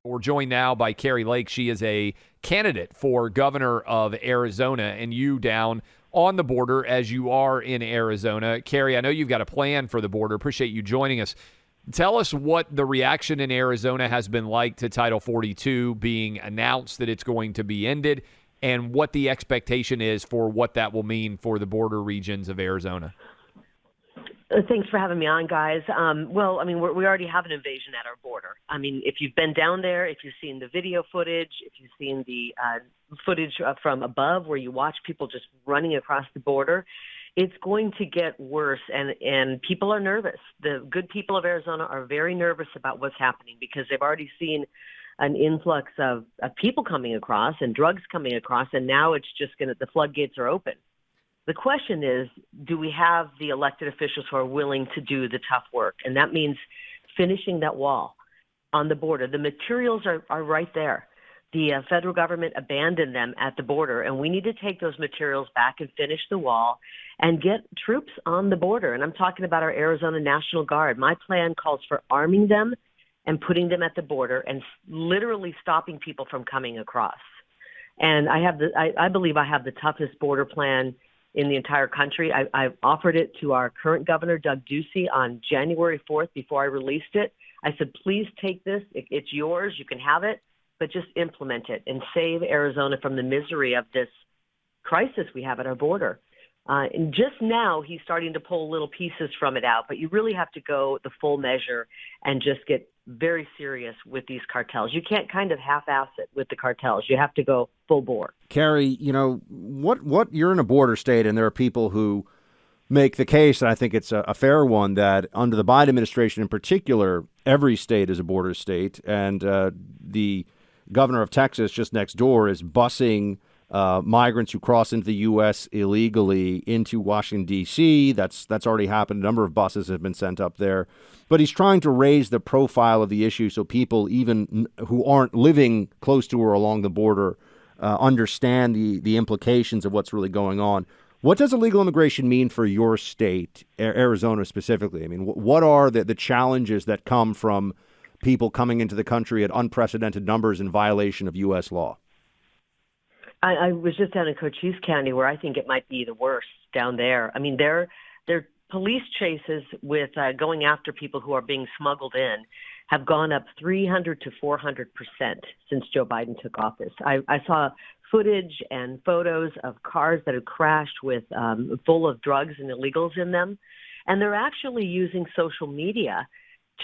We're joined now by Kari Lake. She is a candidate for governor of Arizona, and you down on the border as you are in Arizona. Kari, I know you've got a plan for the border. Appreciate you joining us. Tell us what the reaction in Arizona has been like to Title 42 being announced that it's going to be ended, and what the expectation is for what that will mean for the border regions of Arizona. Thanks for having me on, guys. We already have an invasion at our border. I mean, if you've been down there, if you've seen the video footage, if you've seen the footage from above where you watch people just running across the border, it's going to get worse, and people are nervous. The good people of Arizona are very nervous about what's happening because they've already seen an influx of people coming across and drugs coming across, and now it's just the floodgates are open. The question is, do we have the elected officials who are willing to do the tough work? And that means finishing that wall on the border. The materials are right there. The federal government abandoned them at the border, and we need to take those materials back and finish the wall and get troops on the border. And I'm talking about our Arizona National Guard. My plan calls for arming them and putting them at the border and literally stopping people from coming across. And I believe I have the toughest border plan in the entire country. I've offered it to our current governor, Doug Ducey, on January 4th before I released it. I said, please take this. It's yours. You can have it, but just implement it and save Arizona from the misery of this crisis we have at our border. And just now he's starting to pull little pieces from it out, but you really have to go the full measure and just get very serious with these cartels. You can't kind of half-ass it with the cartels. You have to go full bore. Kari, what you're in a border state, and there are people who make the case, and I think it's a fair one, that under the Biden administration in particular, every state is a border state, and the governor of Texas just next door is busing migrants who cross into the U.S. illegally into Washington, D.C. That's already happened. A number of buses have been sent up there. But he's trying to raise the profile of the issue so people even who aren't living close to or along the border understand the implications of what's really going on. What does illegal immigration mean for your state, Arizona specifically? I mean, what are the challenges that come from people coming into the country at unprecedented numbers in violation of U.S. law? I was just down in Cochise County where I think it might be the worst down there. I mean, their police chases with going after people who are being smuggled in have gone up 300 to 400% since Joe Biden took office. I saw footage and photos of cars that had crashed with full of drugs and illegals in them. And they're actually using social media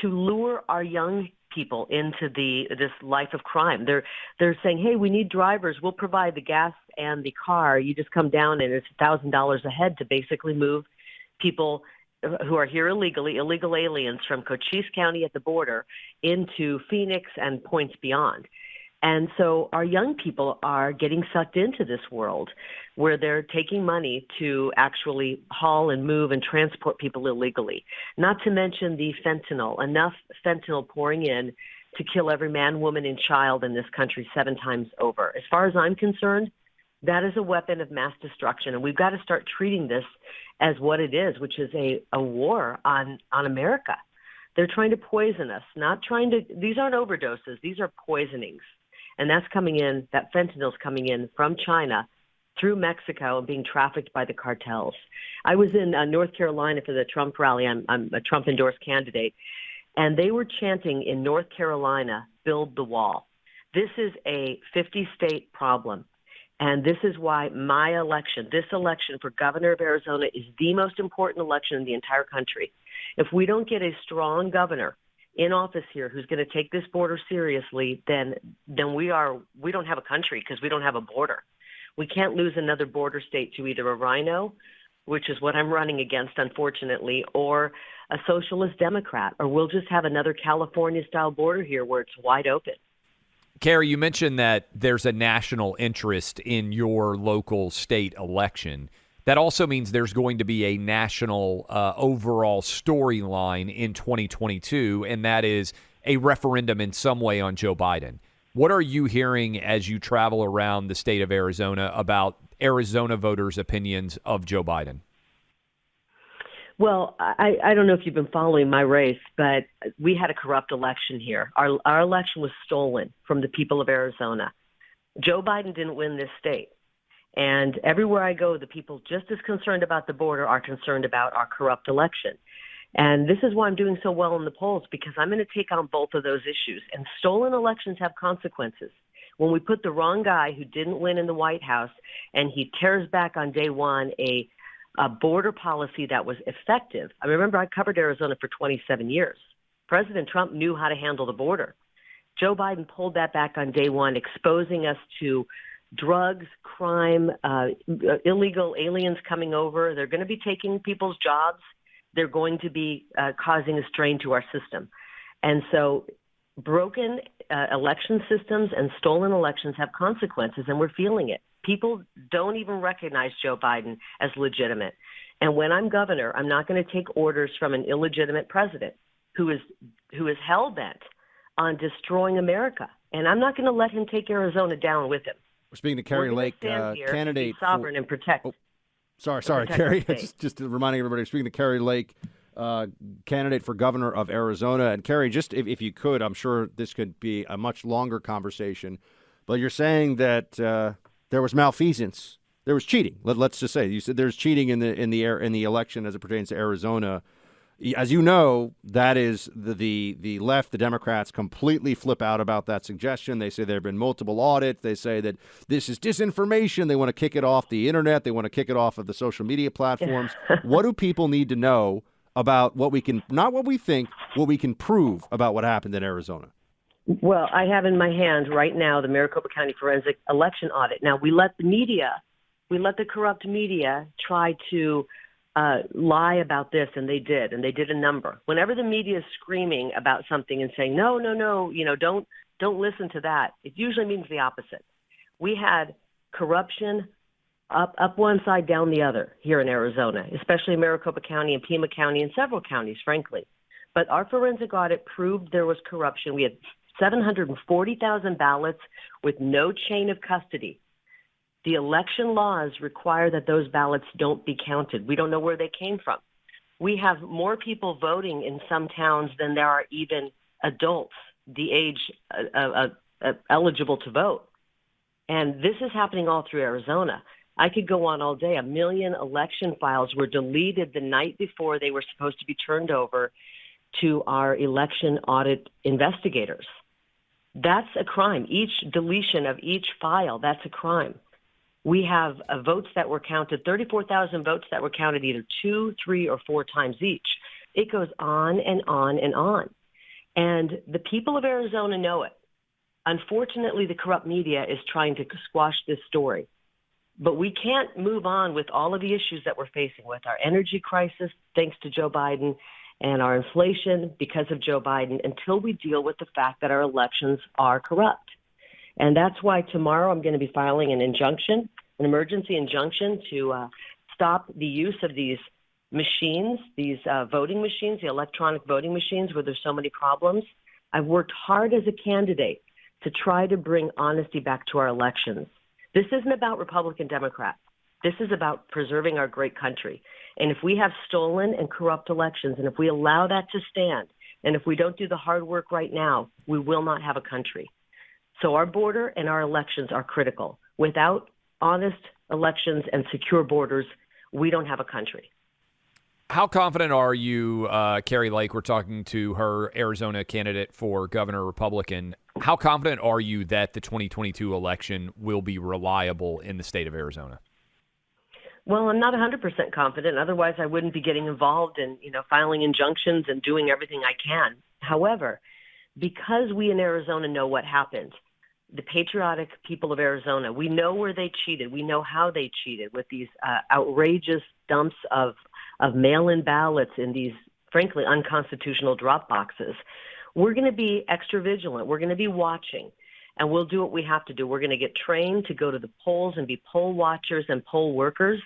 to lure our young people into this life of crime. They're saying, hey, we need drivers. We'll provide the gas and the car. You just come down and it's $1,000 a head to basically move people who are here illegally, illegal aliens from Cochise County at the border into Phoenix and points beyond. And so our young people are getting sucked into this world where they're taking money to actually haul and move and transport people illegally. Not to mention the fentanyl, enough fentanyl pouring in to kill every man, woman, and child in this country 7 times over. As far as I'm concerned, that is a weapon of mass destruction, and we've got to start treating this as what it is, which is a war on America. They're trying to poison us, these aren't overdoses, these are poisonings. And that's coming in, that fentanyl's coming in from China through Mexico and being trafficked by the cartels. I was in North Carolina for the Trump rally. I'm a Trump-endorsed candidate. And they were chanting in North Carolina, build the wall. This is a 50-state problem. And this is why this election for governor of Arizona is the most important election in the entire country. If we don't get a strong governor in office here who's going to take this border seriously, then we don't have a country because we don't have a border. We can't lose another border state to either a rhino, which is what I'm running against, unfortunately, or a socialist Democrat, or we'll just have another California-style border here where it's wide open. Kari, you mentioned that there's a national interest in your local state election. That also means there's going to be a national overall storyline in 2022, and that is a referendum in some way on Joe Biden. What are you hearing as you travel around the state of Arizona about Arizona voters' opinions of Joe Biden? Well, I don't know if you've been following my race, but we had a corrupt election here. Our election was stolen from the people of Arizona. Joe Biden didn't win this state. And everywhere I go, the people just as concerned about the border are concerned about our corrupt election. And this is why I'm doing so well in the polls, because I'm going to take on both of those issues. And stolen elections have consequences. When we put the wrong guy who didn't win in the White House and he tears back on day one a border policy that was effective. I remember I covered Arizona for 27 years. President Trump knew how to handle the border. Joe Biden pulled that back on day one, exposing us to drugs, crime, illegal aliens coming over. They're going to be taking people's jobs. They're going to be causing a strain to our system. And so broken election systems and stolen elections have consequences, and we're feeling it. People don't even recognize Joe Biden as legitimate. And when I'm governor, I'm not going to take orders from an illegitimate president who is hell-bent on destroying America. And I'm not going to let him take Arizona down with him. We're speaking to Kari Lake, candidate. Be sovereign and protect. Oh, sorry, Kari. just reminding everybody, speaking to Kari Lake, candidate for governor of Arizona. And Kari, just if you could, I'm sure this could be a much longer conversation, but you're saying that there was malfeasance, there was cheating. Let's just say you said there's cheating in the election as it pertains to Arizona. As you know, that is the left, the Democrats completely flip out about that suggestion. They say there have been multiple audits. They say that this is disinformation. They want to kick it off the internet. They want to kick it off of the social media platforms. What do people need to know about what we can, not what we think, what we can prove about what happened in Arizona? Well, I have in my hand right now the Maricopa County Forensic Election Audit. Now, we let the corrupt media try to lie about this, and they did a number. Whenever the media is screaming about something and saying, no, don't listen to that, it usually means the opposite. We had corruption up one side, down the other here in Arizona, especially Maricopa County and Pima County and several counties, frankly. But our forensic audit proved there was corruption. We had 740,000 ballots with no chain of custody. The election laws require that those ballots don't be counted. We don't know where they came from. We have more people voting in some towns than there are even adults the age eligible to vote. And this is happening all through Arizona. I could go on all day. 1 million election files were deleted the night before they were supposed to be turned over to our election audit investigators. That's a crime. Each deletion of each file, that's a crime. We have votes that were counted, 34,000 votes that were counted either 2, 3, or 4 times each. It goes on and on and on. And the people of Arizona know it. Unfortunately, the corrupt media is trying to squash this story. But we can't move on with all of the issues that we're facing with our energy crisis, thanks to Joe Biden, and our inflation because of Joe Biden, until we deal with the fact that our elections are corrupt. And that's why tomorrow I'm going to be filing an injunction, an emergency injunction to stop the use of these machines, these voting machines, the electronic voting machines where there's so many problems. I've worked hard as a candidate to try to bring honesty back to our elections. This isn't about Republican Democrats. This is about preserving our great country. And if we have stolen and corrupt elections, and if we allow that to stand, and if we don't do the hard work right now, we will not have a country. So our border and our elections are critical. Without honest elections and secure borders, we don't have a country. How confident are you, Kari Lake, we're talking to her, Arizona candidate for governor Republican. How confident are you that the 2022 election will be reliable in the state of Arizona? Well, I'm not 100% confident. Otherwise, I wouldn't be getting involved in, filing injunctions and doing everything I can. However, because we in Arizona know what happened, the patriotic people of Arizona, we know where they cheated. We know how they cheated with these outrageous dumps of mail-in ballots in these, frankly, unconstitutional drop boxes. We're going to be extra vigilant. We're going to be watching, and we'll do what we have to do. We're going to get trained to go to the polls and be poll watchers and poll workers,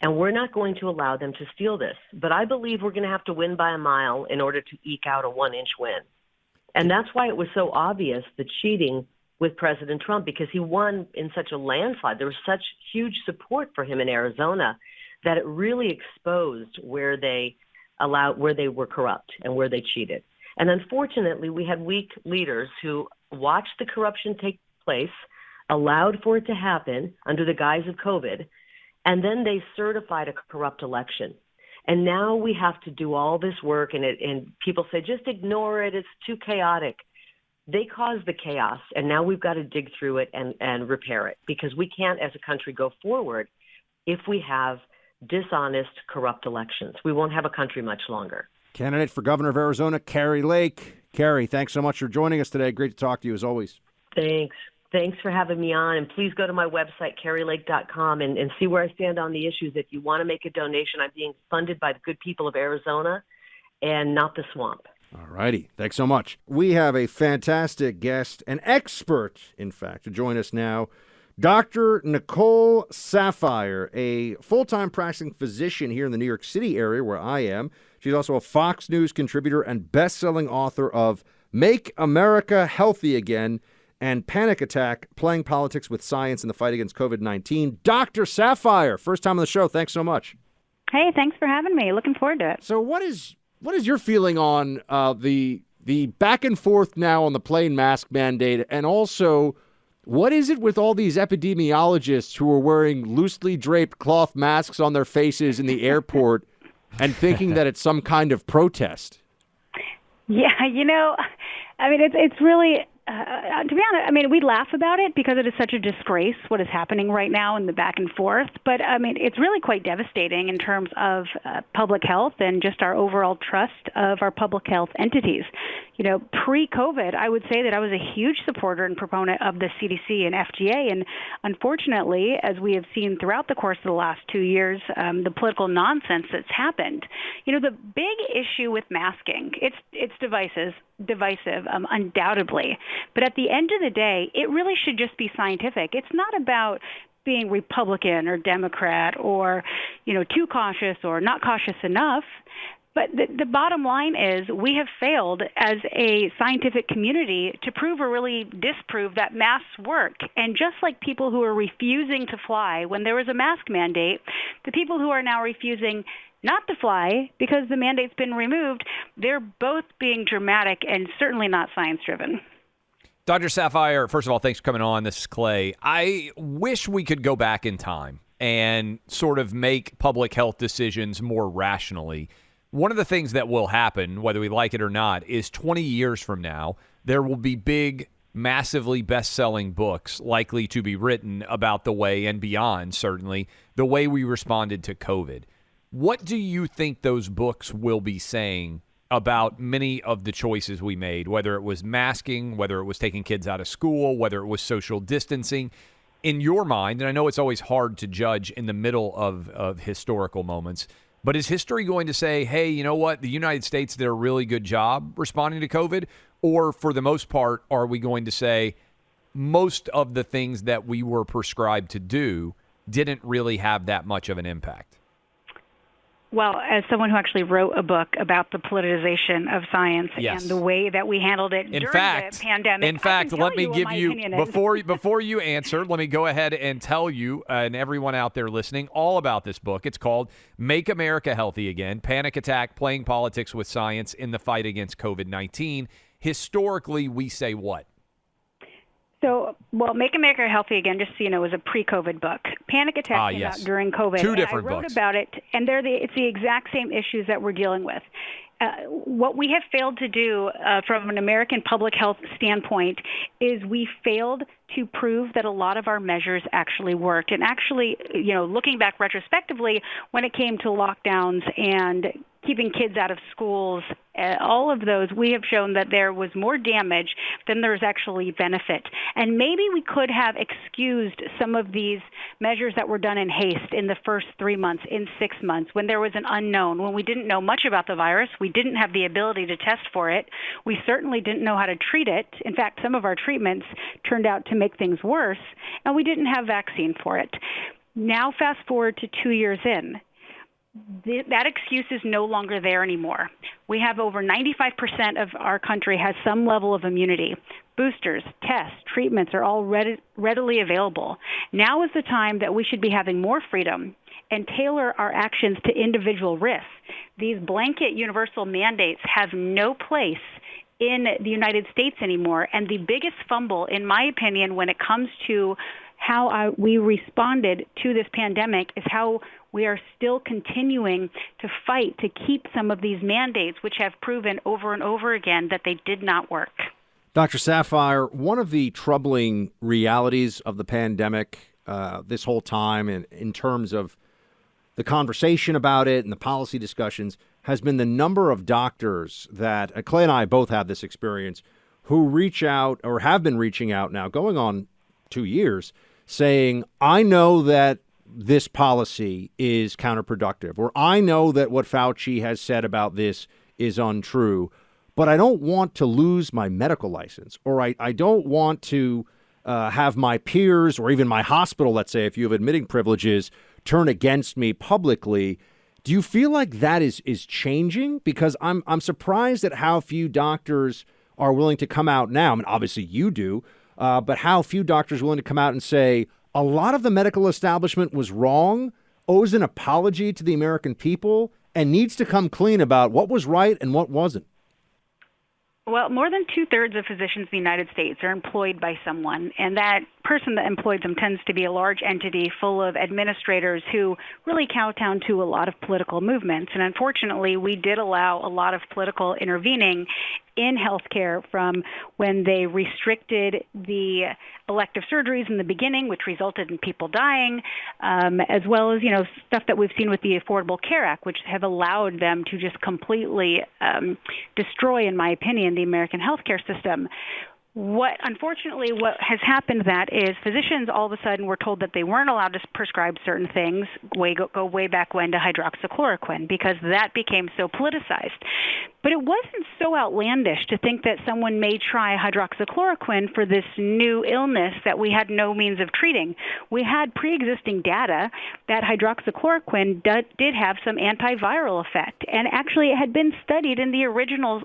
and we're not going to allow them to steal this. But I believe we're going to have to win by a mile in order to eke out a 1-inch win. And that's why it was so obvious, the cheating with President Trump, because he won in such a landslide. There was such huge support for him in Arizona that it really exposed where they were corrupt and where they cheated. And unfortunately, we had weak leaders who watched the corruption take place, allowed for it to happen under the guise of COVID, and then they certified a corrupt election. And now we have to do all this work, and people say, just ignore it, it's too chaotic. They caused the chaos, and now we've got to dig through it and repair it, because we can't, as a country, go forward if we have dishonest, corrupt elections. We won't have a country much longer. Candidate for governor of Arizona, Kari Lake. Kari, thanks so much for joining us today. Great to talk to you, as always. Thanks. Thanks for having me on. And please go to my website, karilake.com, and see where I stand on the issues. If you want to make a donation, I'm being funded by the good people of Arizona and not the swamp. All righty. Thanks so much. We have a fantastic guest, an expert, in fact, to join us now. Dr. Nicole Saphier, a full-time practicing physician here in the New York City area where I am. She's also a Fox News contributor and best-selling author of Make America Healthy Again and Panic Attack, Playing Politics with Science in the Fight Against COVID-19. Dr. Saphier, first time on the show. Thanks so much. Hey, thanks for having me. Looking forward to it. So what is your feeling on the back and forth now on the plain mask mandate, and also what is it with all these epidemiologists who are wearing loosely draped cloth masks on their faces in the airport and thinking that it's some kind of protest? Yeah, it's really, to be honest, we laugh about it because it is such a disgrace what is happening right now in the back and forth. But, it's really quite devastating in terms of public health and just our overall trust of our public health entities. Pre-COVID, I would say that I was a huge supporter and proponent of the CDC and FDA. And unfortunately, as we have seen throughout the course of the last 2 years, the political nonsense that's happened, the big issue with masking, it's divisive, undoubtedly. But at the end of the day, it really should just be scientific. It's not about being Republican or Democrat or, too cautious or not cautious enough. But the bottom line is we have failed as a scientific community to prove or really disprove that masks work. And just like people who are refusing to fly when there was a mask mandate, the people who are now refusing not to fly because the mandate's been removed, they're both being dramatic and certainly not science-driven. Dr. Saphier, first of all, thanks for coming on. This is Clay. I wish we could go back in time and sort of make public health decisions more rationally. One of the things that will happen, whether we like it or not, is 20 years from now, there will be big, massively best-selling books likely to be written about the way, and beyond, certainly, the way we responded to COVID. What do you think those books will be saying about many of the choices we made, whether it was masking, whether it was taking kids out of school, whether it was social distancing? In your mind, and I know it's always hard to judge in the middle of historical moments, but is history going to say, hey, you know what, the United States did a really good job responding to COVID? Or for the most part, are we going to say most of the things that we were prescribed to do didn't really have that much of an impact? Well, as someone who actually wrote a book about the politicization of science and the way that we handled it during the pandemic. Let me give you, before you answer, let me go ahead and tell you and everyone out there listening all about this book. It's called Make America Healthy Again, Panic Attack, Playing Politics with Science in the Fight Against COVID-19. Historically, we say what? So, Make America Healthy Again, just so you know, was a pre-COVID book. Panic Attack came out during COVID. Two different books. I wrote about it, and it's the exact same issues that we're dealing with. What we have failed to do from an American public health standpoint is we failed to prove that a lot of our measures actually worked. And actually, looking back retrospectively, when it came to lockdowns and keeping kids out of schools, all of those, we have shown that there was more damage than there was actually benefit. And maybe we could have excused some of these measures that were done in haste in the first 3 months, in 6 months, when there was an unknown, when we didn't know much about the virus. We didn't have the ability to test for it. We certainly didn't know how to treat it. In fact, some of our treatments turned out to make things worse, and we didn't have vaccine for it. Now, fast forward to 2 years in. That excuse is no longer there anymore. We have over 95% of our country has some level of immunity. Boosters, tests, treatments are all readily available. Now is the time that we should be having more freedom and tailor our actions to individual risks. These blanket universal mandates have no place in the United States anymore. And the biggest fumble, in my opinion, when it comes to how we responded to this pandemic is how we are still continuing to fight to keep some of these mandates, which have proven over and over again that they did not work. Dr. Saphier, one of the troubling realities of the pandemic this whole time, and in terms of the conversation about it and the policy discussions, has been the number of doctors that, Clay and I both have this experience, who reach out or have been reaching out now, going on 2 years, saying, I know that this policy is counterproductive, or I know that what Fauci has said about this is untrue, but I don't want to lose my medical license, or I don't want to have my peers or even my hospital, let's say, if you have admitting privileges, turn against me publicly. Do you feel like that is changing? Because I'm surprised at how few doctors are willing to come out now. I mean, obviously you do, but how few doctors are willing to come out and say, a lot of the medical establishment was wrong, owes an apology to the American people, and needs to come clean about what was right and what wasn't. Well, more than 2/3 of physicians in the United States are employed by someone, and that person that employs them tends to be a large entity full of administrators who really kowtow to a lot of political movements. And unfortunately, we did allow a lot of political intervening in healthcare from when they restricted the elective surgeries in the beginning, which resulted in people dying, as well as, stuff that we've seen with the Affordable Care Act, which have allowed them to just completely destroy, in my opinion, the American healthcare system. What has happened that is physicians all of a sudden were told that they weren't allowed to prescribe certain things, go way back when to hydroxychloroquine, because that became so politicized. But it wasn't so outlandish to think that someone may try hydroxychloroquine for this new illness that we had no means of treating. We had pre-existing data that hydroxychloroquine did have some antiviral effect, and actually it had been studied in the original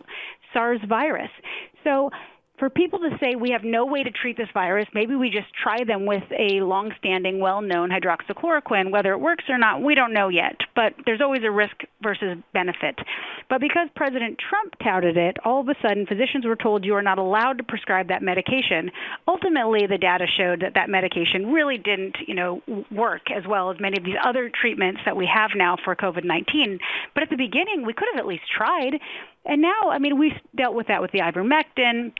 SARS virus. So for people to say we have no way to treat this virus, maybe we just try them with a long-standing, well-known hydroxychloroquine. Whether it works or not, we don't know yet, but there's always a risk versus benefit. But because President Trump touted it, all of a sudden physicians were told you are not allowed to prescribe that medication. Ultimately, the data showed that that medication really didn't, work as well as many of these other treatments that we have now for COVID-19. But at the beginning, we could have at least tried. And now, we dealt with that with the ivermectin.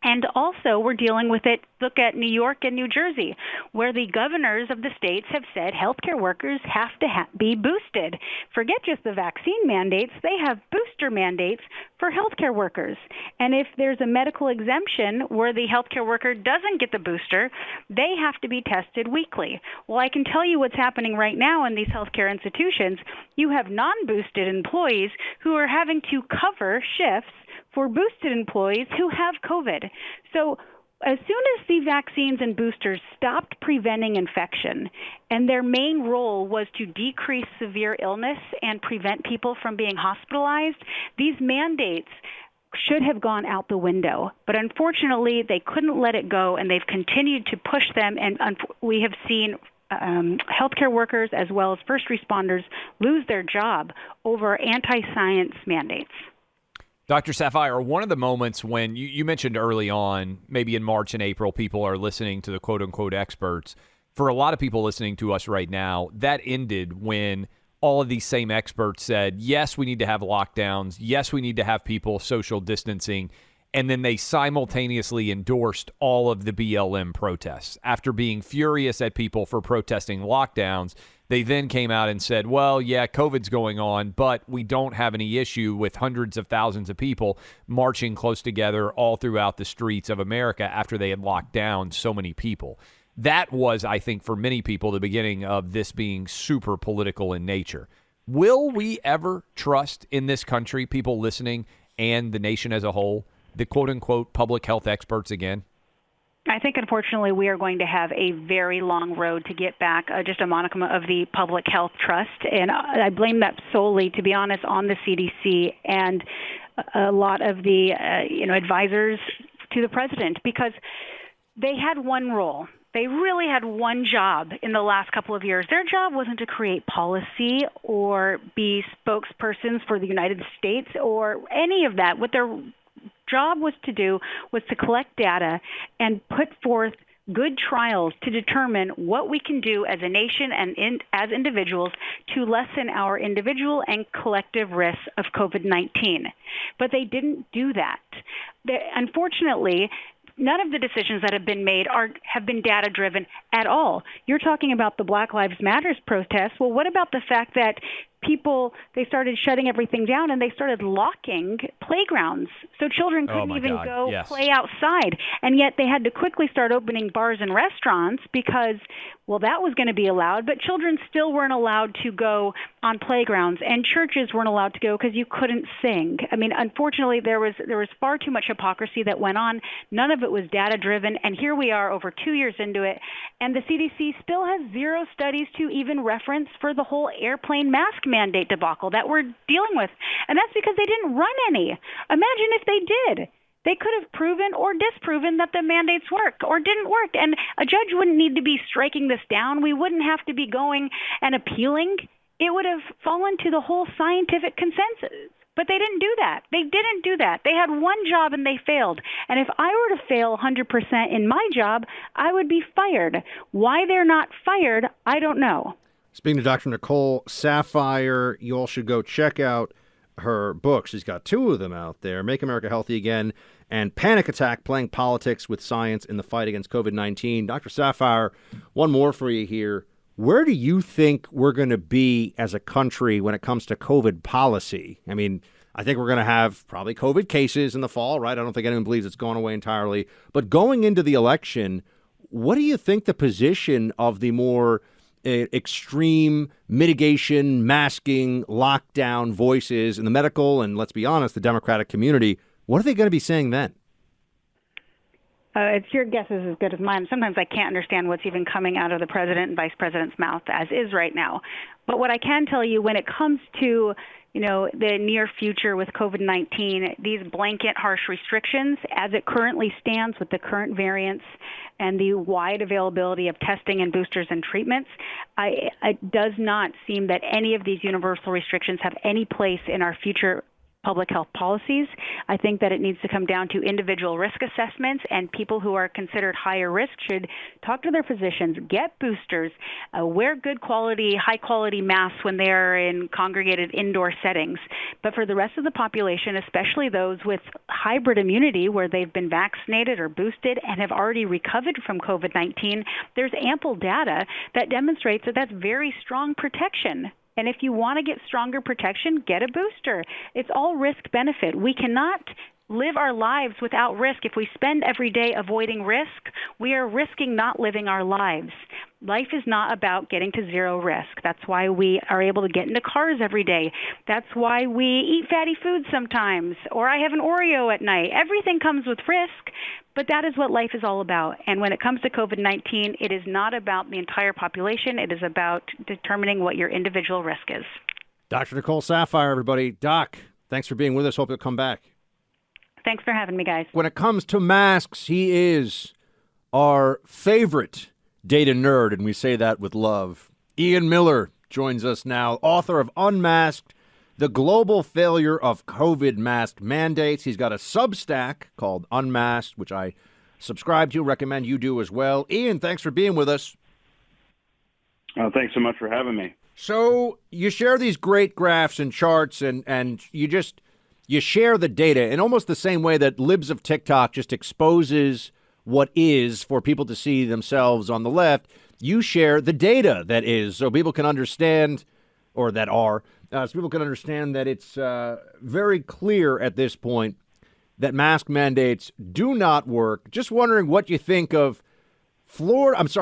And also, we're dealing with it. Look at New York and New Jersey, where the governors of the states have said healthcare workers have to be boosted. Forget just the vaccine mandates. They have booster mandates for healthcare workers. And if there's a medical exemption where the healthcare worker doesn't get the booster, they have to be tested weekly. Well, I can tell you what's happening right now in these healthcare institutions. You have non-boosted employees who are having to cover shifts for boosted employees who have COVID. So as soon as the vaccines and boosters stopped preventing infection, and their main role was to decrease severe illness and prevent people from being hospitalized, these mandates should have gone out the window. But unfortunately, they couldn't let it go, and they've continued to push them, and we have seen healthcare workers as well as first responders lose their job over anti-science mandates. Dr. Saphier, one of the moments when you mentioned early on, maybe in March and April, people are listening to the quote-unquote experts. For a lot of people listening to us right now, that ended when all of these same experts said, yes, we need to have lockdowns. Yes, we need to have people social distancing. And then they simultaneously endorsed all of the BLM protests. After being furious at people for protesting lockdowns, they then came out and said, well, yeah, COVID's going on, but we don't have any issue with hundreds of thousands of people marching close together all throughout the streets of America after they had locked down so many people. That was, I think, for many people, the beginning of this being super political in nature. Will we ever trust in this country, people listening and the nation as a whole, the quote-unquote public health experts again? I think, unfortunately, we are going to have a very long road to get back just a modicum of the public health trust. And I blame that solely, to be honest, on the CDC and a lot of the advisors to the president, because they had one role. They really had one job in the last couple of years. Their job wasn't to create policy or be spokespersons for the United States or any of that. What their job was to do was to collect data and put forth good trials to determine what we can do as a nation and as individuals to lessen our individual and collective risks of COVID-19. But they didn't do that. Unfortunately, none of the decisions that have been made have been data-driven at all. You're talking about the Black Lives Matter protests. Well, what about the fact that they started shutting everything down and they started locking playgrounds so children couldn't go play outside? And yet they had to quickly start opening bars and restaurants because, well, that was going to be allowed, but children still weren't allowed to go on playgrounds, and churches weren't allowed to go because you couldn't sing. I mean, unfortunately, there was far too much hypocrisy that went on. None of it was data-driven, and here we are over 2 years into it, and the CDC still has zero studies to even reference for the whole airplane mask mandate debacle that we're dealing with. And that's because they didn't run any. Imagine if they did. They could have proven or disproven that the mandates work or didn't work. And a judge wouldn't need to be striking this down. We wouldn't have to be going and appealing. It would have fallen to the whole scientific consensus. But they didn't do that. They didn't do that. They had one job and they failed. And if I were to fail 100% in my job, I would be fired. Why they're not fired, I don't know. Speaking to Dr. Nicole Saphier, you all should go check out her book. She's got two of them out there, Make America Healthy Again and Panic Attack, Playing Politics with Science in the Fight Against COVID-19. Dr. Saphier, one more for you here. Where do you think we're going to be as a country when it comes to COVID policy? I mean, I think we're going to have probably COVID cases in the fall, right? I don't think anyone believes it's gone away entirely. But going into the election, what do you think the position of the more extreme mitigation, masking, lockdown voices in the medical and, let's be honest, the Democratic community, what are they going to be saying then? It's your guess is as good as mine. Sometimes I can't understand what's even coming out of the president and vice president's mouth as is right now. But what I can tell you when it comes to the near future with COVID-19, these blanket harsh restrictions, as it currently stands with the current variants and the wide availability of testing and boosters and treatments, it does not seem that any of these universal restrictions have any place in our future public health policies. I think that it needs to come down to individual risk assessments, and people who are considered higher risk should talk to their physicians, get boosters, wear good quality, high quality masks when they are in congregated indoor settings. But for the rest of the population, especially those with hybrid immunity where they've been vaccinated or boosted and have already recovered from COVID-19, there's ample data that demonstrates that that's very strong protection. And if you want to get stronger protection, get a booster. It's all risk-benefit. We cannot live our lives without risk. If we spend every day avoiding risk, we are risking not living our lives. Life is not about getting to zero risk. That's why we are able to get into cars every day. That's why we eat fatty foods sometimes, or I have an Oreo at night. Everything comes with risk, but that is what life is all about. And when it comes to COVID-19, it is not about the entire population. It is about determining what your individual risk is. Dr. Nicole Saphier, everybody. Doc, thanks for being with us. Hope you'll come back. Thanks for having me, guys. When it comes to masks, he is our favorite data nerd, and we say that with love. Ian Miller joins us now, author of Unmasked, The Global Failure of COVID Mask Mandates. He's got a Substack called Unmasked, which I subscribe to, recommend you do as well. Ian, thanks for being with us. Thanks so much for having me. So you share these great graphs and charts, and you share the data in almost the same way that Libs of TikTok just exposes what is for people to see themselves on the left. You share the data that is, so people can understand, or that are, so people can understand that it's very clear at this point that mask mandates do not work. Just wondering what you think of Philadelphia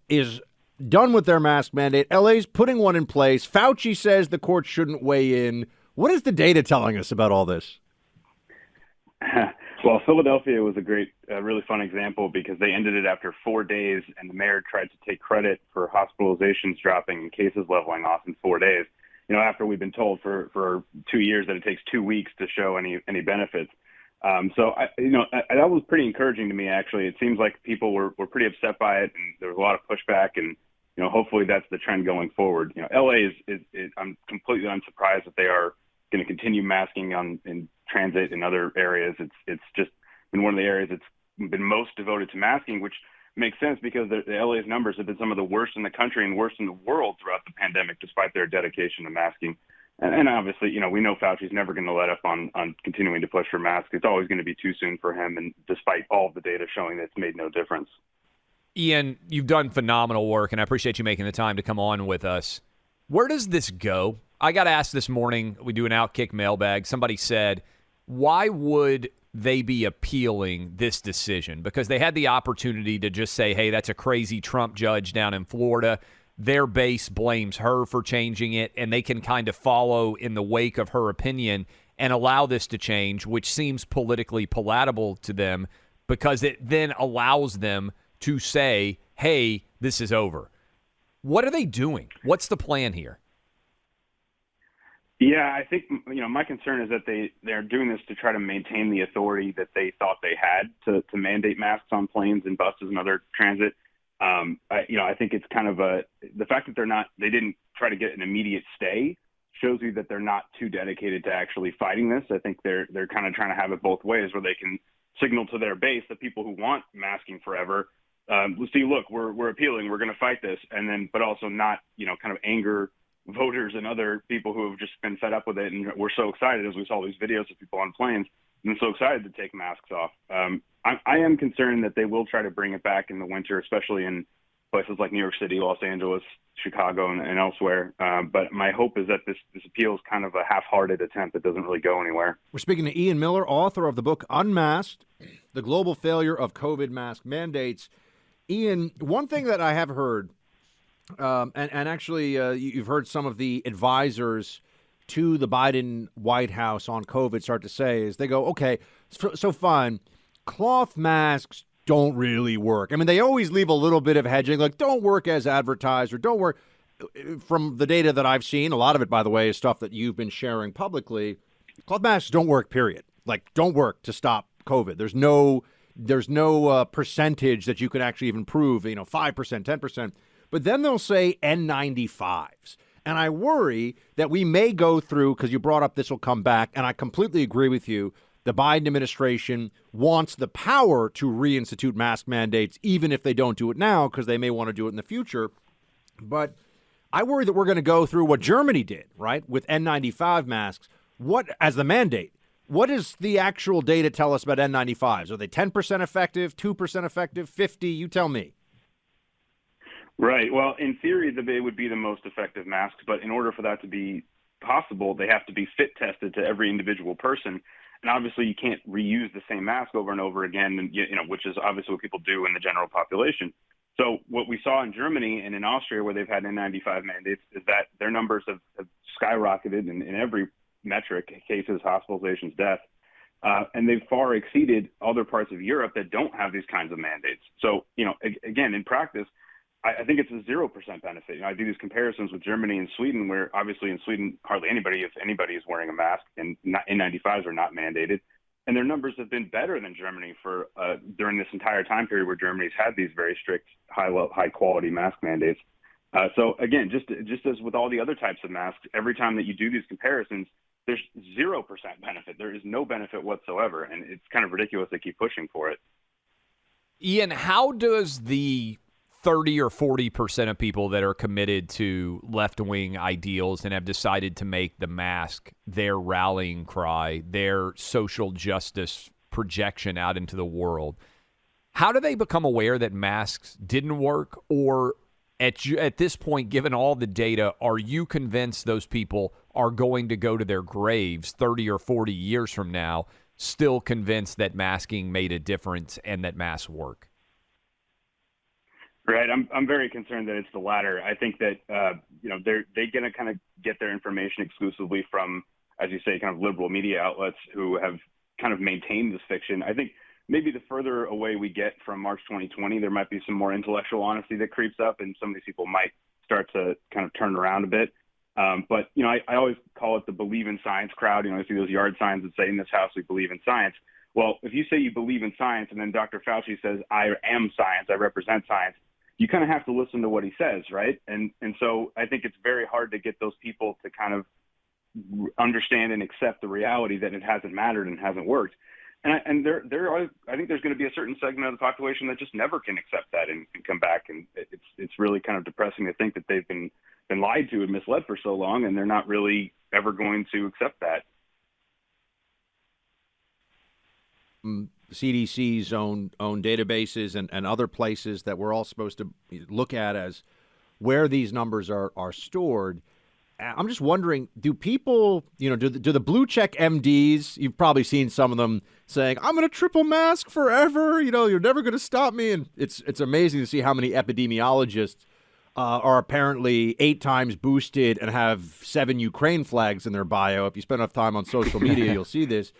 is done with their mask mandate. LA's putting one in place. Fauci says the court shouldn't weigh in. What is the data telling us about all this? Well, Philadelphia was a really fun example because they ended it after 4 days, and the mayor tried to take credit for hospitalizations dropping and cases leveling off in 4 days. After we've been told for 2 years that it takes 2 weeks to show any benefits. That was pretty encouraging to me, actually. It seems like people were pretty upset by it, and there was a lot of pushback, and hopefully that's the trend going forward. LA is I'm completely unsurprised that they are going to continue masking in transit and other areas. It's just been one of the areas that's been most devoted to masking, which makes sense because the LA's numbers have been some of the worst in the country and worst in the world throughout the pandemic, despite their dedication to masking. And obviously, we know Fauci's never going to let up on continuing to push for masks. It's always going to be too soon for him, and despite all of the data showing that it's made no difference. Ian, you've done phenomenal work, and I appreciate you making the time to come on with us. Where does this go? I got asked this morning, we do an Outkick mailbag. Somebody said, why would they be appealing this decision? Because they had the opportunity to just say, hey, that's a crazy Trump judge down in Florida. Their base blames her for changing it, and they can kind of follow in the wake of her opinion and allow this to change, which seems politically palatable to them because it then allows them to say, hey, this is over. What are they doing? What's the plan here? Yeah, I think, my concern is that they're doing this to try to maintain the authority that they thought they had to mandate masks on planes and buses and other transit. I think it's kind of the fact that they didn't try to get an immediate stay shows you that they're not too dedicated to actually fighting this. I think they're kind of trying to have it both ways, where they can signal to their base, the people who want masking forever, see, look, we're appealing, we're going to fight this, and then, but also not, kind of anger voters and other people who have just been fed up with it. And we're so excited as we saw these videos of people on planes and so excited to take masks off. I am concerned that they will try to bring it back in the winter, especially in places like New York City, Los Angeles, Chicago, and elsewhere. But my hope is that this appeal is kind of a half-hearted attempt that doesn't really go anywhere. We're speaking to Ian Miller, author of the book Unmasked, The Global Failure of COVID Mask Mandates. Ian, one thing that I have heard, and actually you've heard some of the advisors to the Biden White House on COVID start to say, is they go, okay, so fine, cloth masks don't really work. I mean, they always leave a little bit of hedging, like don't work as advertised or don't work. From the data that I've seen, a lot of it, by the way, is stuff that you've been sharing publicly. Cloth masks don't work, period. Like, don't work to stop COVID. There's no percentage that you can actually even prove, 5%, 10%. But then they'll say N95s. And I worry that we may go through, because you brought up this will come back, and I completely agree with you, the Biden administration wants the power to reinstitute mask mandates, even if they don't do it now, because they may want to do it in the future. But I worry that we're going to go through what Germany did, right, with N95 masks. What, as the mandate, what does the actual data tell us about N95s? Are they 10% effective, 2% effective, 50? You tell me. Right. Well, in theory, they would be the most effective masks, but in order for that to be possible, they have to be fit tested to every individual person. And obviously, you can't reuse the same mask over and over again, and, which is obviously what people do in the general population. So what we saw in Germany and in Austria, where they've had N95 mandates, is that their numbers have skyrocketed in every metric, cases, hospitalizations, deaths. And they've far exceeded other parts of Europe that don't have these kinds of mandates. So, again, in practice, I think it's a 0% benefit. I do these comparisons with Germany and Sweden, where obviously in Sweden, hardly anybody, if anybody, is wearing a mask, and N95s are not mandated. And their numbers have been better than Germany for during this entire time period where Germany's had these very strict, high quality mask mandates. So again, just as with all the other types of masks, every time that you do these comparisons, there's 0% benefit. There is no benefit whatsoever, and it's kind of ridiculous they keep pushing for it. Ian, how does the 30 or 40% of people that are committed to left-wing ideals and have decided to make the mask their rallying cry, their social justice projection out into the world, how do they become aware that masks didn't work? Or at this point, given all the data, are you convinced those people are going to go to their graves 30 or 40 years from now still convinced that masking made a difference and that masks work? Right. I'm very concerned that it's the latter. I think that, they're going to kind of get their information exclusively from, as you say, kind of liberal media outlets who have kind of maintain this fiction. I think maybe the further away we get from March 2020, there might be some more intellectual honesty that creeps up, and some of these people might start to kind of turn around a bit. But, I always call it the believe in science crowd. I see those yard signs that say, in this house, we believe in science. Well, if you say you believe in science and then Dr. Fauci says, I am science, I represent science, you kind of have to listen to what he says, right? And so I think it's very hard to get those people to kind of understand and accept the reality that it hasn't mattered and hasn't worked. And there are, I think there's going to be a certain segment of the population that just never can accept that and come back. And it's really kind of depressing to think that they've been lied to and misled for so long, and they're not really ever going to accept that. CDC's own databases and other places that we're all supposed to look at as where these numbers are stored. I'm just wondering, do people, do the blue check MDs, you've probably seen some of them saying, I'm going to triple mask forever, you're never going to stop me. And it's amazing to see how many epidemiologists are apparently 8 times boosted and have 7 Ukraine flags in their bio. If you spend enough time on social media, you'll see this.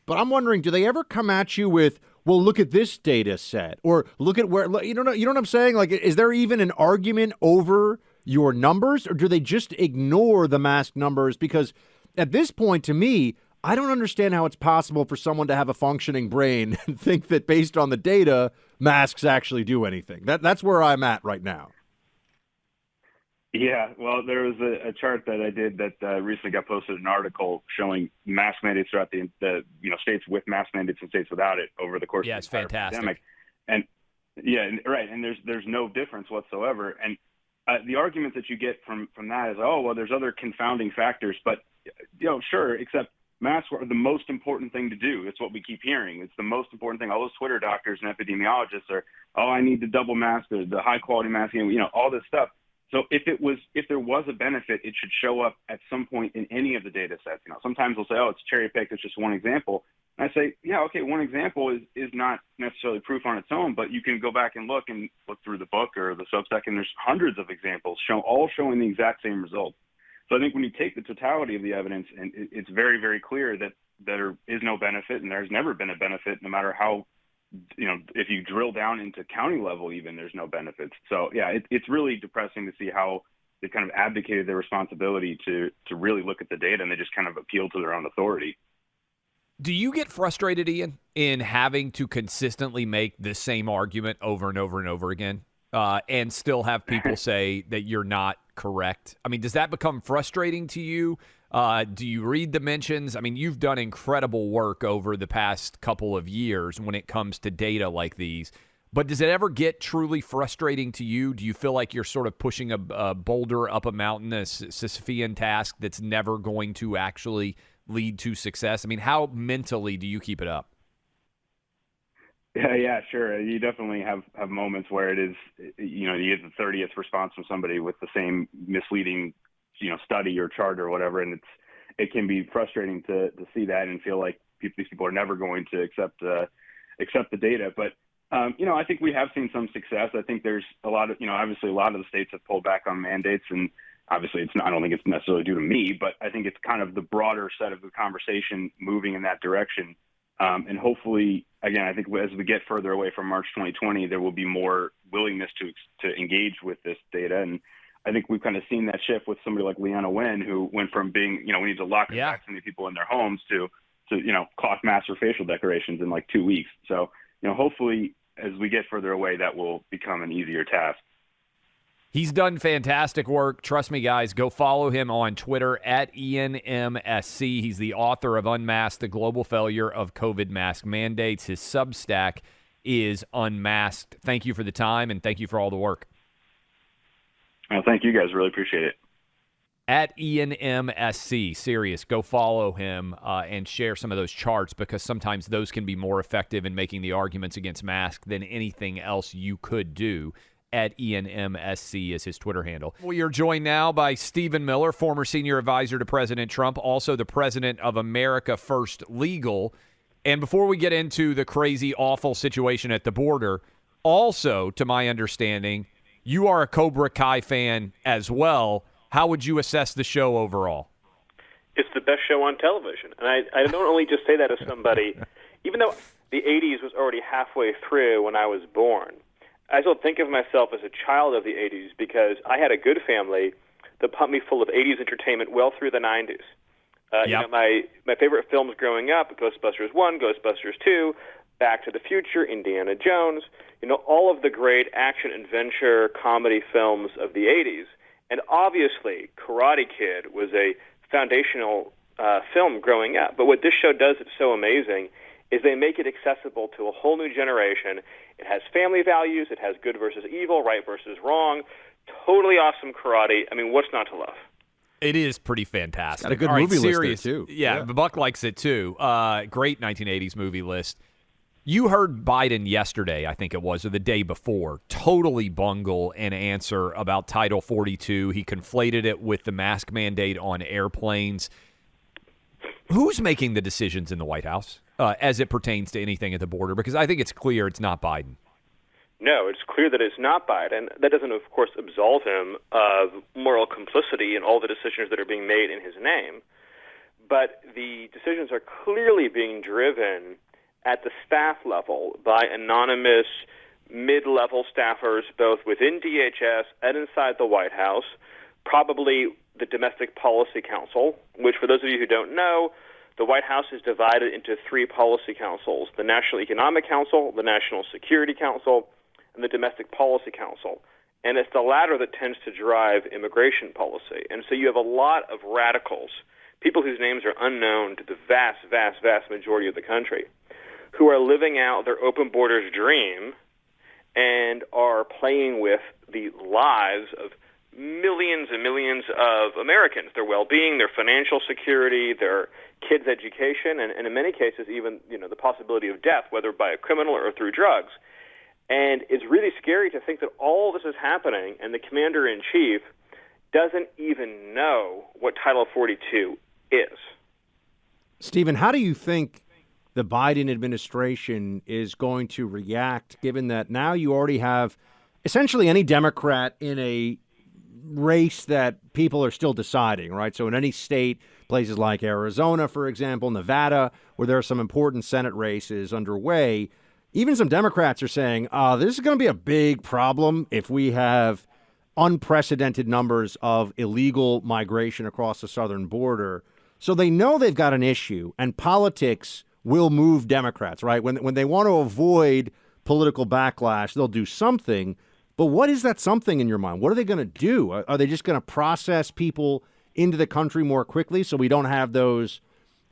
But I'm wondering, do they ever come at you with, well, look at this data set, or look at where, you know what I'm saying? Like, is there even an argument over your numbers, or do they just ignore the mask numbers? Because at this point, to me, I don't understand how it's possible for someone to have a functioning brain and think that based on the data, masks actually do anything. That's where I'm at right now. Yeah, well, there was a chart that I did that recently got posted, an article showing mask mandates throughout the states with mask mandates and states without it over the course of the pandemic. And right, and there's no difference whatsoever. And the argument that you get from that is, oh, well, there's other confounding factors, but sure, except masks are the most important thing to do. It's what we keep hearing. It's the most important thing. All those Twitter doctors and epidemiologists are, oh, I need the double mask, the high quality masking, all this stuff. So if there was a benefit, it should show up at some point in any of the data sets. Sometimes they'll say, oh, it's cherry picked, it's just one example. And I say, yeah, okay, one example is not necessarily proof on its own, but you can go back and look through the book or the Substack, and there's hundreds of examples all showing the exact same result. So I think when you take the totality of the evidence, and it's very, very clear that there is no benefit, and there's never been a benefit, no matter how, if you drill down into county level, even there's no benefits. So yeah, it's really depressing to see how they kind of abdicated their responsibility to really look at the data, and they just kind of appeal to their own authority. Do you get frustrated, Ian, in having to consistently make the same argument over and over and over again, and still have people say that you're not correct? I mean, does that become frustrating to you? Do you read the mentions? I mean, you've done incredible work over the past couple of years when it comes to data like these. But does it ever get truly frustrating to you? Do you feel like you're sort of pushing a boulder up a mountain, a Sisyphean task that's never going to actually lead to success? I mean, how mentally do you keep it up? Yeah, sure. You definitely have moments where it is, you get the 30th response from somebody with the same misleading, study or chart or whatever, and it can be frustrating to see that and feel like these people are never going to accept the data. But I think we have seen some success. I think there's a lot of, obviously a lot of the states have pulled back on mandates, and obviously I don't think it's necessarily due to me, but I think it's kind of the broader set of the conversation moving in that direction. And hopefully, again, I think as we get further away from March 2020, there will be more willingness to engage with this data. And I think we've kind of seen that shift with somebody like Leana Wen, who went from being, we need to lock and vaccinate people in their homes to cloth masks or facial decorations in like 2 weeks. So, hopefully as we get further away, that will become an easier task. He's done fantastic work. Trust me, guys. Go follow him on Twitter at IanMSC. He's the author of Unmasked, the Global Failure of COVID Mask Mandates. His Substack is Unmasked. Thank you for the time, and thank you for all the work. Well, thank you, guys. Really appreciate it. At IanMSC, serious. Go follow him and share some of those charts, because sometimes those can be more effective in making the arguments against masks than anything else you could do. At IanMSC is his Twitter handle. We are joined now by Stephen Miller, former senior advisor to President Trump, also the president of America First Legal. And before we get into the crazy, awful situation at the border, also, to my understanding, you are a Cobra Kai fan as well. How would you assess the show overall? It's the best show on television. And I don't only just say that as somebody, even though the 80s was already halfway through when I was born, I still think of myself as a child of the 80s because I had a good family that pumped me full of 80s entertainment well through the 90s. You know, my favorite films growing up, Ghostbusters 1, Ghostbusters 2, Back to the Future, Indiana Jones, you know, all of the great action, adventure, comedy films of the 80s. And obviously, Karate Kid was a foundational film growing up. But what this show does that's so amazing is they make it accessible to a whole new generation. It has family values. It has good versus evil, right versus wrong. Totally awesome karate. I mean, what's not to love? It is pretty fantastic. Got a good All right, movie list serious, there, too. Yeah, Buck likes it, too. Great 1980s movie list. You heard Biden yesterday, I think it was, or the day before, totally bungle an answer about Title 42. He conflated it with the mask mandate on airplanes. Who's making the decisions in the White House as it pertains to anything at the border? Because I think it's clear it's not Biden. No, it's clear that it's not Biden. That doesn't, of course, absolve him of moral complicity in all the decisions that are being made in his name. But the decisions are clearly being driven at the staff level by anonymous mid-level staffers, both within DHS and inside the White House, probably the Domestic Policy Council, which, for those of you who don't know, the White House is divided into three policy councils: the National Economic Council, the National Security Council, and the Domestic Policy Council. And it's the latter that tends to drive immigration policy. And so you have a lot of radicals, people whose names are unknown to the vast, vast, vast majority of the country, who are living out their open borders dream and are playing with the lives of millions and millions of Americans, their well-being, their financial security, their kids' education, and in many cases even, you know, the possibility of death, whether by a criminal or through drugs. And it's really scary to think that all this is happening and the commander-in-chief doesn't even know what Title 42 is. Stephen, how do you think the Biden administration is going to react, given that now you already have essentially any Democrat in a race that people are still deciding, right? So in any state, places like Arizona, for example, Nevada, where there are some important Senate races underway, even some Democrats are saying, this is going to be a big problem if we have unprecedented numbers of illegal migration across the southern border. So they know they've got an issue, and politics will move Democrats, right? When they want to avoid political backlash, they'll do something. But what is that something in your mind? What are they going to do? Are they just going to process people into the country more quickly so we don't have those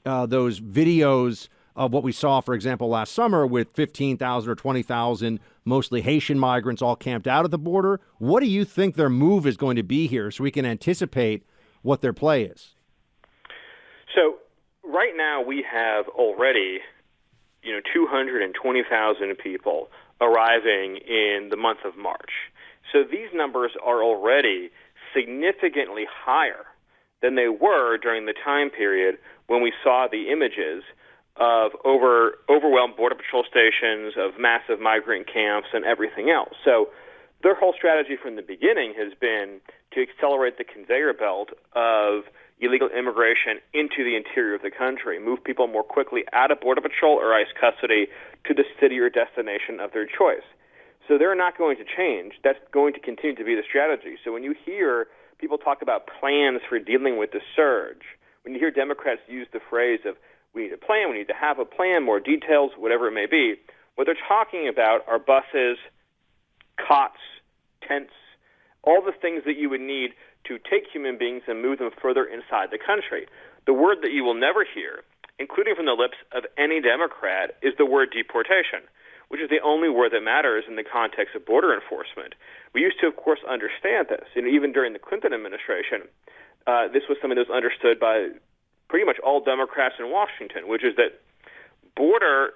videos of what we saw, for example, last summer with 15,000 or 20,000 mostly Haitian migrants all camped out at the border? What do you think their move is going to be here so we can anticipate what their play is? So right now we have already, 220,000 people arriving in the month of March. So these numbers are already significantly higher than they were during the time period when we saw the images of overwhelmed Border Patrol stations, of massive migrant camps, and everything else. So their whole strategy from the beginning has been to accelerate the conveyor belt of illegal immigration into the interior of the country, move people more quickly out of Border Patrol or ICE custody to the city or destination of their choice. So they're not going to change. That's going to continue to be the strategy. So when you hear people talk about plans for dealing with the surge, when you hear Democrats use the phrase of we need a plan, we need to have a plan, more details, whatever it may be, what they're talking about are buses, cots, tents, all the things that you would need to take human beings and move them further inside the country. The word that you will never hear, including from the lips of any Democrat, is the word deportation, which is the only word that matters in the context of border enforcement. We used to, of course, understand this. Even during the Clinton administration, this was something that was understood by pretty much all Democrats in Washington, which is that border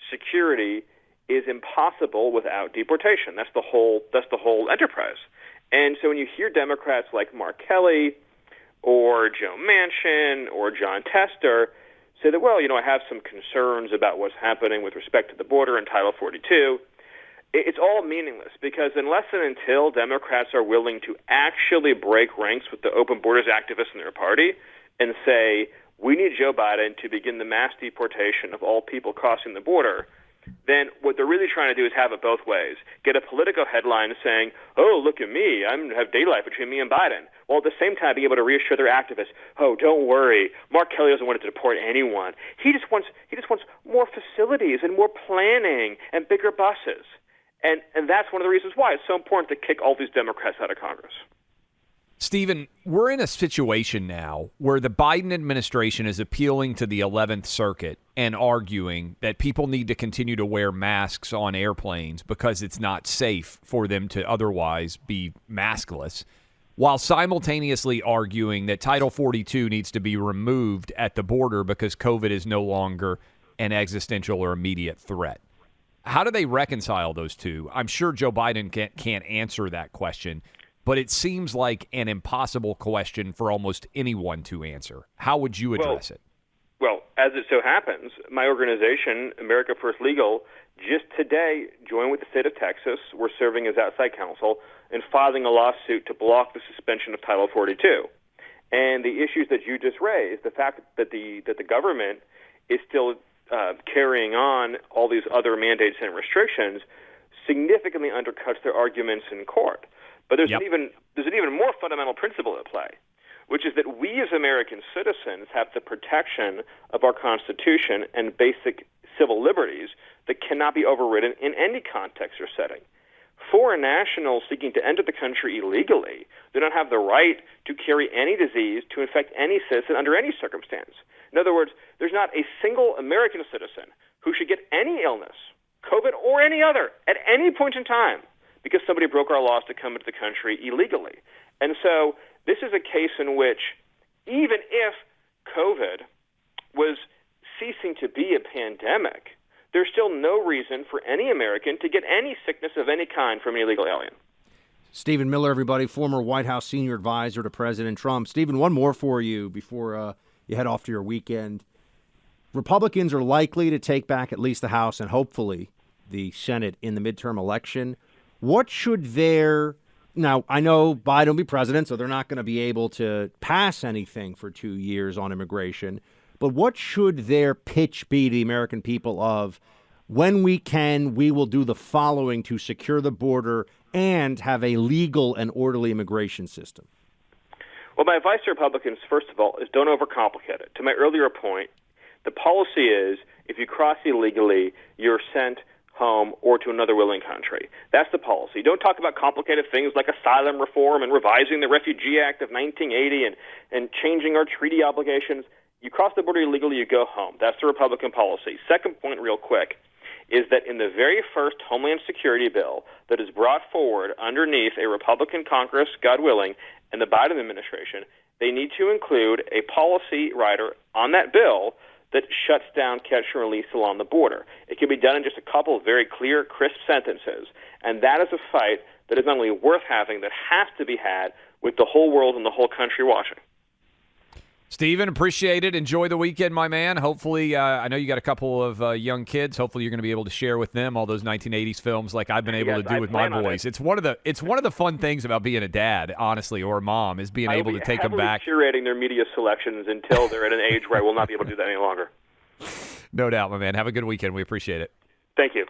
security is impossible without deportation. That's the whole enterprise. And so when you hear Democrats like Mark Kelly or Joe Manchin or John Tester say that, well, I have some concerns about what's happening with respect to the border and Title 42, it's all meaningless, because unless and until Democrats are willing to actually break ranks with the open borders activists in their party and say, we need Joe Biden to begin the mass deportation of all people crossing the border, then what they're really trying to do is have it both ways. Get a Politico headline saying, oh, look at me, I'm going to have daylight between me and Biden. While at the same time being able to reassure their activists, oh, don't worry, Mark Kelly doesn't want to deport anyone. He just wants more facilities and more planning and bigger buses. And that's one of the reasons why it's so important to kick all these Democrats out of Congress. Stephen, we're in a situation now where the Biden administration is appealing to the 11th Circuit and arguing that people need to continue to wear masks on airplanes because it's not safe for them to otherwise be maskless, while simultaneously arguing that Title 42 needs to be removed at the border because COVID is no longer an existential or immediate threat. How do they reconcile those two? I'm sure Joe Biden can't answer that question, but it seems like an impossible question for almost anyone to answer. How would you address it? Well, as it so happens, my organization, America First Legal, just today joined with the state of Texas. We're serving as outside counsel and filing a lawsuit to block the suspension of Title 42. And the issues that you just raised, the fact that the government is still carrying on all these other mandates and restrictions, significantly undercuts their arguments in court. But there's an even more fundamental principle at play, which is that we as American citizens have the protection of our Constitution and basic civil liberties that cannot be overridden in any context or setting. Foreign nationals seeking to enter the country illegally do not have the right to carry any disease to infect any citizen under any circumstance. In other words, there's not a single American citizen who should get any illness, COVID or any other, at any point in time because somebody broke our laws to come into the country illegally. And so this is a case in which even if COVID was ceasing to be a pandemic, there's still no reason for any American to get any sickness of any kind from an illegal alien. Stephen Miller, everybody, former White House senior advisor to President Trump. Stephen, one more for you before you head off to your weekend. Republicans are likely to take back at least the House and hopefully the Senate in the midterm election. What should now, I know Biden will be president, so they're not going to be able to pass anything for 2 years on immigration. But what should their pitch be to the American people of, when we can, we will do the following to secure the border and have a legal and orderly immigration system? Well, my advice to Republicans, first of all, is don't overcomplicate it. To my earlier point, the policy is if you cross illegally, you're sent home or to another willing country. That's the policy. Don't talk about complicated things like asylum reform and revising the Refugee Act of 1980 and changing our treaty obligations. You cross the border illegally, you go home. That's the Republican policy. Second point, real quick, is that in the very first Homeland Security bill that is brought forward underneath a Republican Congress, God willing, and the Biden administration, they need to include a policy rider on that bill that shuts down catch and release along the border. It can be done in just a couple of very clear, crisp sentences. And that is a fight that is not only worth having, that has to be had with the whole world and the whole country watching. Stephen, appreciate it. Enjoy the weekend, my man. Hopefully, I know you got a couple of young kids. Hopefully, you're going to be able to share with them all those 1980s films like I've been able to do with my boys. It's one of the fun things about being a dad, honestly, or a mom, is being able to take them back. Curating their media selections until they're at an age where I will not be able to do that any longer. No doubt, my man. Have a good weekend. We appreciate it. Thank you.